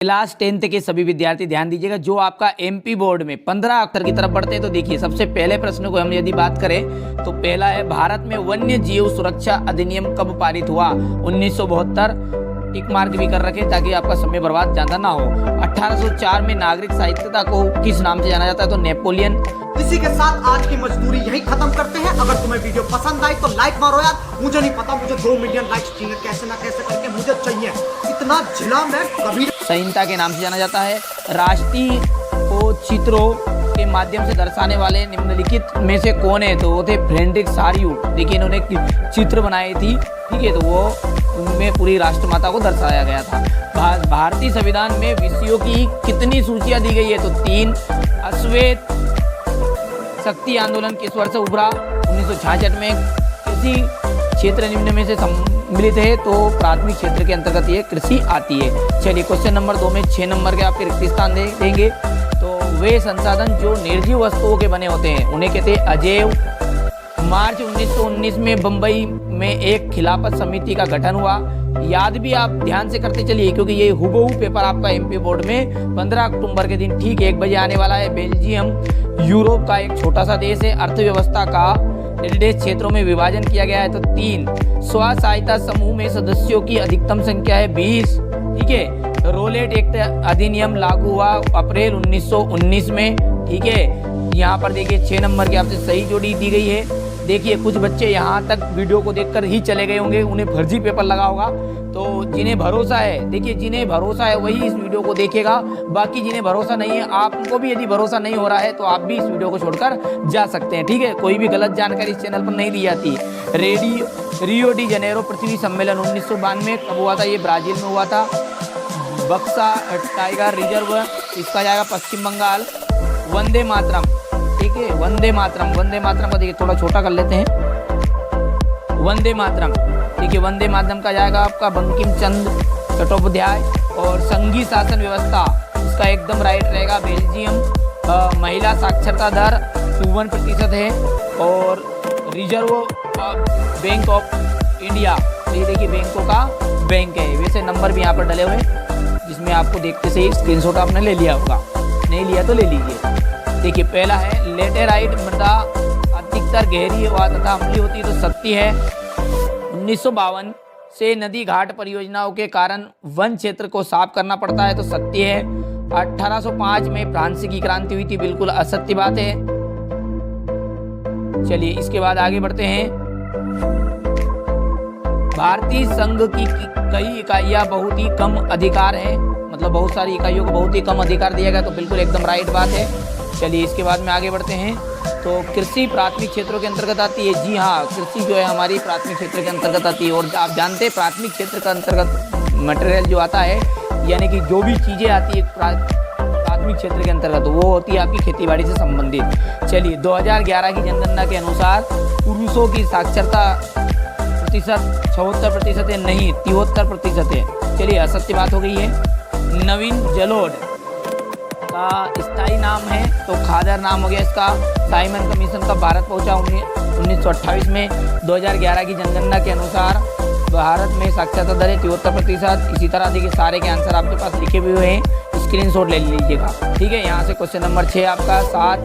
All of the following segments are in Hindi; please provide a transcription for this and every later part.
क्लास 10th के सभी विद्यार्थी ध्यान दीजिएगा। जो आपका एमपी बोर्ड में 15 अक्षर की तरफ बढ़ते हैं तो देखिए सबसे पहले प्रश्न को हम यदि बात करें तो पहला है, भारत में वन्य जीव सुरक्षा अधिनियम कब पारित हुआ? 1972। टिक मार्क भी कर रखे ताकि आपका समय बर्बाद ज्यादा ना हो। 1804 में नागरिक साहित्यता को किस नाम से जाना जाता है? तो नेपोलियन। इसी के साथ आज की मजदूरी यही खत्म करते हैं। अगर तुम्हें वीडियो पसंद आई तो लाइक मारो यार। मुझे नहीं पता, मुझे 2 मिलियन लाइक्स चाहिए, कैसे ना कैसे करके मुझे चाहिए। इतना जिला मैं कभी। संहिता के नाम से जाना जाता है। राष्ट्रीय को चित्रों के माध्यम से दर्शाने वाले निम्नलिखित में से कौन है? तो वो थे फ्रेडरिक सार्यू। देखिए इन्होंने चित्र बनाई थी, ठीक है, तो वो उनमें पूरी राष्ट्रमाता को दर्शाया गया था। भारतीय संविधान में विषयों की कितनी सूचियां दी गई है? तो 3। अश्वेत शक्ति आंदोलन किस वर्ष उभरा? 1966 में। कृषि क्षेत्र निम्न में से सम्मिलित है? तो प्राथमिक क्षेत्र के अंतर्गत ये कृषि आती है। चलिए क्वेश्चन नंबर 2 में 6 नंबर के आपके रिक्त स्थान देंगे। तो वे संसाधन जो निर्जीव वस्तुओं के बने होते हैं उन्हें कहते हैं अजैव। मार्च 1919 में बंबई में एक खिलाफत समिति का गठन हुआ। याद भी आप ध्यान से करते चलिए क्योंकि ये हुबहू पेपर आपका एमपी बोर्ड में 15 अक्टूबर के दिन ठीक 1 बजे आने वाला है। बेल्जियम यूरोप का एक छोटा सा देश है। अर्थव्यवस्था का निर्देश क्षेत्रों में विभाजन किया गया है। तो 3। स्व सहायता समूह में सदस्यों की अधिकतम संख्या है 20, ठीक है। रोलेट एक्ट अधिनियम लागू हुआ अप्रैल 1919 में, ठीक है। यहाँ पर देखिए 6 नंबर की आपसे सही जोड़ी दी गई है। देखिए कुछ बच्चे यहाँ तक वीडियो को देखकर ही चले गए होंगे, उन्हें फर्जी पेपर लगा होगा। तो जिन्हें भरोसा है, देखिए जिन्हें भरोसा है वही इस वीडियो को देखेगा, बाकी जिन्हें भरोसा नहीं है, आपको भी यदि भरोसा नहीं हो रहा है तो आप भी इस वीडियो को छोड़कर जा सकते हैं, ठीक है। कोई भी गलत जानकारी इस चैनल पर नहीं दी जाती। रियो डी जनेरो पृथ्वी सम्मेलन 1992 कब हुआ था? ये ब्राजील में हुआ था। बक्सा टाइगर रिजर्व इसका जाएगा पश्चिम बंगाल। वंदे मातरम, ठीक है, वंदे मातरम का देखिए थोड़ा छोटा कर लेते हैं। वंदे मातरम, ठीक है, वंदे मातरम का जाएगा आपका बंकिम चंद्र चट्टोपाध्याय। और संघीय शासन व्यवस्था इसका एकदम राइट रहेगा बेल्जियम। महिला साक्षरता दर 52% है। और रिजर्व बैंक ऑफ इंडिया, तो ये देखिए बैंकों का बैंक है। वैसे नंबर भी यहाँ पर डले हुए जिसमें आपको देखते से स्क्रीनशॉट आपने ले लिया होगा, नहीं लिया तो ले लीजिए। देखिए पहला है लेटेराइट मृदा अधिकतर गहरी व तथा अम्लीय होती है, तो सत्य है। 1952 से नदी घाट परियोजनाओं के कारण वन क्षेत्र को साफ करना पड़ता है, तो सत्य है। 1805 में फ्रांस की क्रांति हुई थी, बिल्कुल असत्य बात है। चलिए इसके बाद आगे बढ़ते हैं। भारतीय संघ की कई इकाइयां बहुत ही कम अधिकार है, मतलब बहुत सारी इकाइयों को बहुत ही कम अधिकार दिया गया, तो बिल्कुल एकदम राइट बात है। चलिए इसके बाद में आगे बढ़ते हैं। तो कृषि प्राथमिक क्षेत्रों के अंतर्गत आती है? जी हाँ, कृषि जो है हमारी प्राथमिक क्षेत्र के अंतर्गत आती है। और आप जानते हैं प्राथमिक क्षेत्र के अंतर्गत मटेरियल जो आता है, यानी कि जो भी चीज़ें आती है प्राथमिक क्षेत्र के अंतर्गत, वो होती है आपकी खेतीबाड़ी से संबंधित। चलिए 2011 की जनगणना के अनुसार पुरुषों की साक्षरता प्रतिशत 76% है, नहीं 73% है। चलिए असत्य बात हो गई है। नवीन जलोढ़ का स्थायी नाम है तो खादर नाम हो गया इसका। साइमन कमीशन का भारत पहुंचा 1928 में। 2011 की जनगणना के अनुसार भारत में साक्षरता दर है 73%। इसी तरह देखिए सारे के आंसर आपके पास लिखे हुए हैं, स्क्रीनशॉट ले लीजिएगा, ठीक है। यहाँ से क्वेश्चन नंबर 6 आपका 7,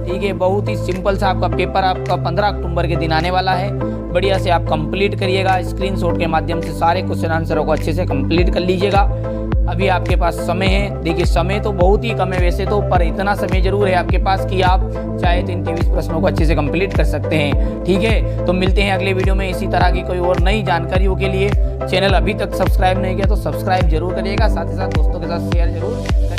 ठीक है। बहुत ही सिंपल सा आपका पेपर आपका 15 अक्टूबर के दिन आने वाला है। बढ़िया से आप कंप्लीट करिएगा, स्क्रीनशॉट के माध्यम से सारे क्वेश्चन आंसरों को अच्छे से कंप्लीट कर लीजिएगा। अभी आपके पास समय है, देखिए समय तो बहुत ही कम है वैसे तो, पर इतना समय जरूर है आपके पास कि आप चाहे तो इन 23 प्रश्नों को अच्छे से कंप्लीट कर सकते हैं, ठीक है। तो मिलते हैं अगले वीडियो में इसी तरह की कोई और नई जानकारियों के लिए। चैनल अभी तक सब्सक्राइब नहीं किया तो सब्सक्राइब जरूर करिएगा, साथ ही साथ दोस्तों के साथ शेयर जरूर